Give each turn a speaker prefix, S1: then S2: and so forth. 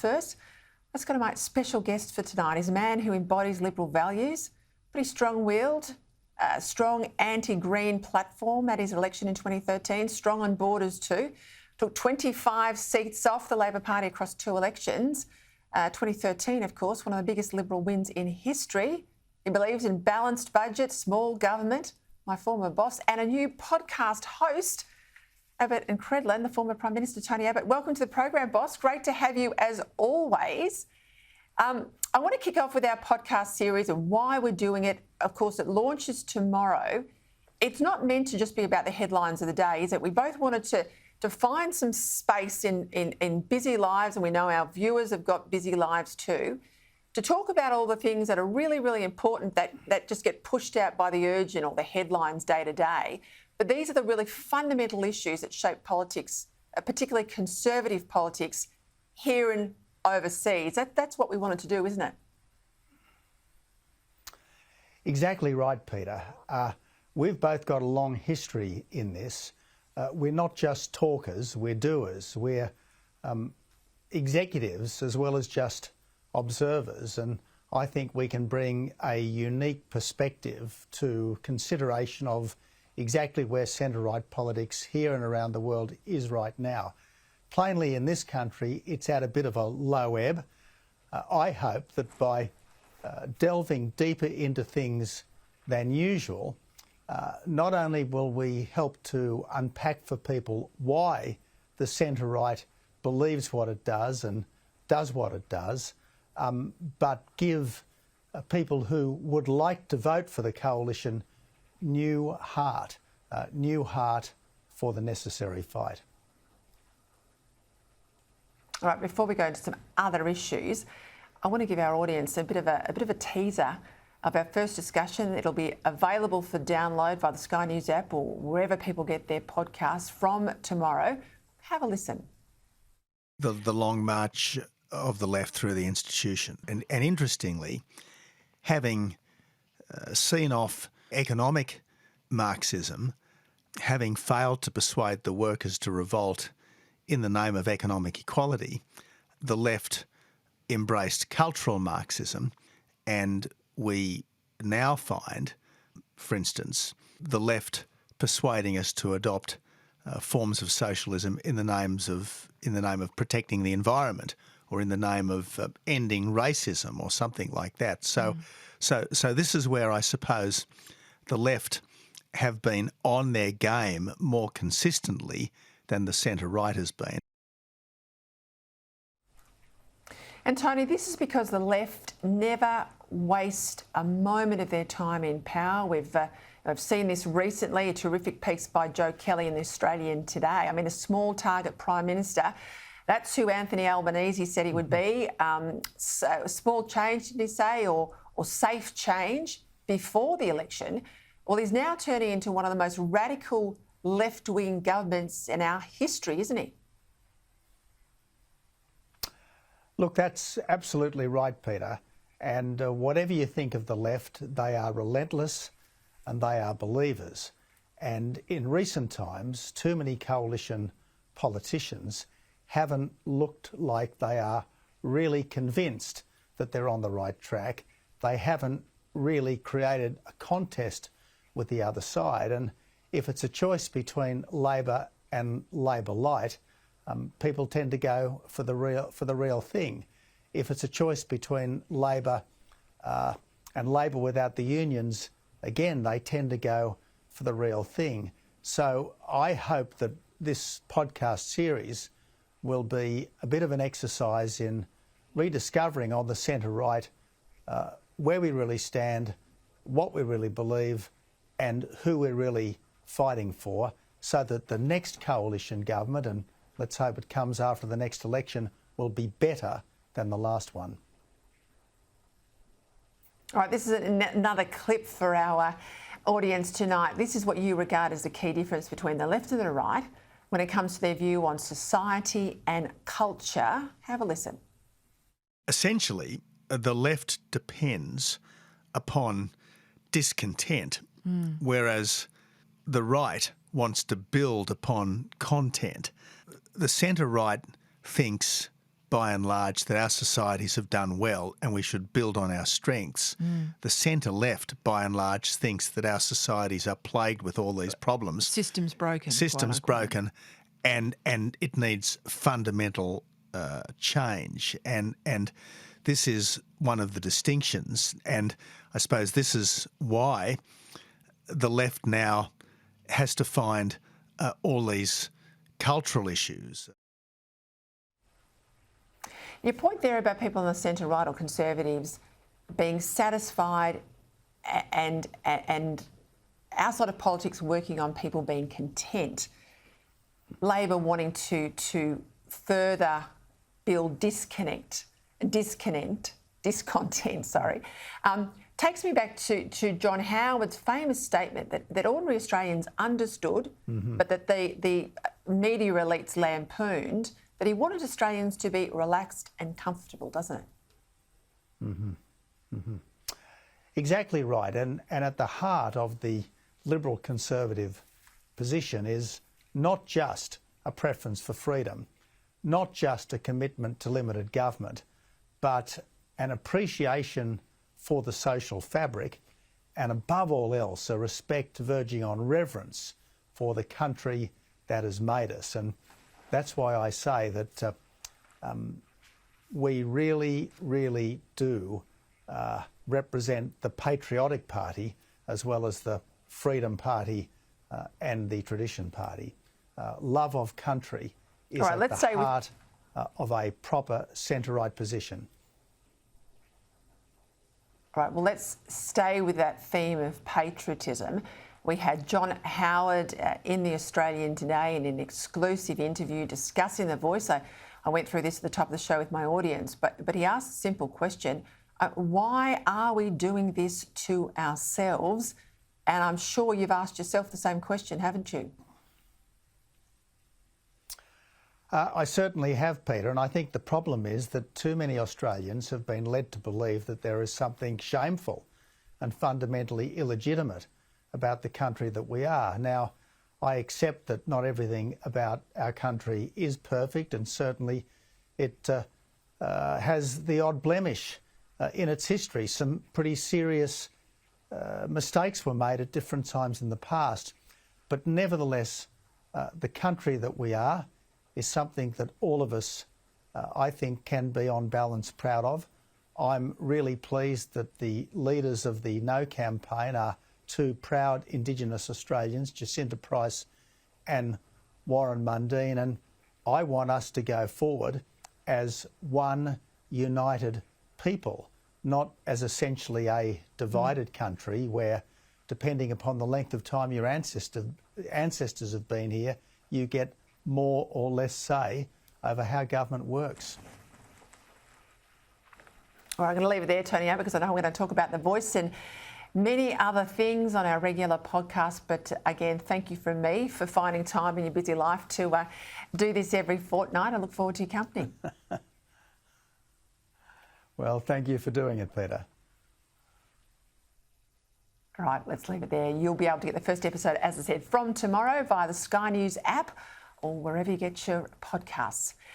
S1: First, let's go to my special guest for tonight. He's a man who embodies Liberal values, pretty strong-willed, strong anti-green platform at his election in 2013, strong on borders too. Took 25 seats off the Labor Party across 2 elections. 2013, of course, one of the biggest Liberal wins in history. He believes in balanced budget, small government, my former boss, and a new podcast host, Abbott and Credlin, the former Prime Minister Tony Abbott. Welcome to the program, boss. Great to have you as always. I want to kick off with our podcast series and why we're doing it. Of course, it launches tomorrow. It's not meant to just be about the headlines of the day, is it? We both wanted to find some space in busy lives, and we know our viewers have got busy lives too, to talk about all the things that are really, really important that just get pushed out by the urgent or the headlines day to day. But these are the really fundamental issues that shape politics, particularly conservative politics, here and overseas. That's what we wanted to do, isn't it?
S2: Exactly right, Peter. We've both got a long history in this. We're not just talkers, we're doers. We're executives as well as just observers, and I think we can bring a unique perspective to consideration of exactly where centre-right politics here and around the world is right now. Plainly, in this country, it's at a bit of a low ebb. I hope that by delving deeper into things than usual, not only will we help to unpack for people why the centre-right believes what it does and does what it does, but give people who would like to vote for the coalition new heart for the necessary fight.
S1: All right, before we go into some other issues, I want to give our audience a bit of a teaser of our first discussion. It'll be available for download via the Sky News app or wherever people get their podcasts from tomorrow. Have a listen.
S3: The long march of the left through the institution. And interestingly, having seen off economic Marxism, having failed to persuade the workers to revolt in the name of economic equality, the left embraced cultural Marxism, and we now find, for instance, the left persuading us to adopt forms of socialism in the name of protecting the environment, or in the name of ending racism, or something like that. So this is where I suppose the left have been on their game more consistently than the centre-right has been.
S1: And Tony, this is because the left never waste a moment of their time in power. I've seen this recently, a terrific piece by Joe Kelly in The Australian today. I mean, a small target Prime Minister. That's who Anthony Albanese said he would be. So small change, did he say, or safe change before the election. Well, he's now turning into one of the most radical left-wing governments in our history, isn't he?
S2: Look, that's absolutely right, Peter. And whatever you think of the left, they are relentless and they are believers. And in recent times, too many coalition politicians haven't looked like they are really convinced that they're on the right track. They haven't really created a contest with the other side. And if it's a choice between Labor and Labor Light, people tend to go for the real thing. If it's a choice between Labor and Labor without the unions, again, they tend to go for the real thing. So I hope that this podcast series will be a bit of an exercise in rediscovering on the centre-right where we really stand, what we really believe, and who we're really fighting for, so that the next coalition government, and let's hope it comes after the next election, will be better than the last one.
S1: All right, this is another clip for our audience tonight. This is what you regard as the key difference between the left and the right when it comes to their view on society and culture. Have a listen.
S3: Essentially, the left depends upon discontent, whereas the right wants to build upon content. The centre-right thinks by and large, that our societies have done well and we should build on our strengths. The centre-left, by and large, thinks that our societies are plagued with all these problems.
S1: Systems broken.
S3: Systems broken, and it needs fundamental change. And this is one of the distinctions, and I suppose this is why the left now has to find all these cultural issues.
S1: Your point there about people on the centre-right or Conservatives being satisfied and outside of politics working on people being content, Labor wanting to further build discontent, takes me back to John Howard's famous statement that ordinary Australians understood, but that the media elites lampooned, that he wanted Australians to be relaxed and comfortable, doesn't it?
S2: Exactly right. And at the heart of the Liberal Conservative position is not just a preference for freedom, not just a commitment to limited government, but an appreciation for the social fabric, and above all else, a respect verging on reverence for the country that has made us. And that's why I say that we really, really do represent the patriotic party as well as the freedom party and the tradition party. Love of country is at the heart of a proper centre-right position.
S1: All right, well, let's stay with that theme of patriotism. We had John Howard in the Australian today in an exclusive interview discussing The Voice. I went through this at the top of the show with my audience, but he asked a simple question. Why are we doing this to ourselves? And I'm sure you've asked yourself the same question, haven't you?
S2: I certainly have, Peter, and I think the problem is that too many Australians have been led to believe that there is something shameful and fundamentally illegitimate about the country that we are. Now, I accept that not everything about our country is perfect, and certainly it has the odd blemish in its history. Some pretty serious mistakes were made at different times in the past, but nevertheless, the country that we are is something that all of us, I think, can be on balance proud of. I'm really pleased that the leaders of the No campaign are two proud Indigenous Australians, Jacinta Price and Warren Mundine, and I want us to go forward as one united people, not as essentially a divided country where, depending upon the length of time your ancestors have been here, you get more or less say over how government works.
S1: All right, I'm going to leave it there, Tony Abbott, because I know we're going to talk about The Voice and many other things on our regular podcast. But again, thank you from me for finding time in your busy life to do this every fortnight. I look forward to your company.
S2: Well, thank you for doing it, Peter.
S1: All right, let's leave it there. You'll be able to get the first episode, as I said, from tomorrow via the Sky News app or wherever you get your podcasts.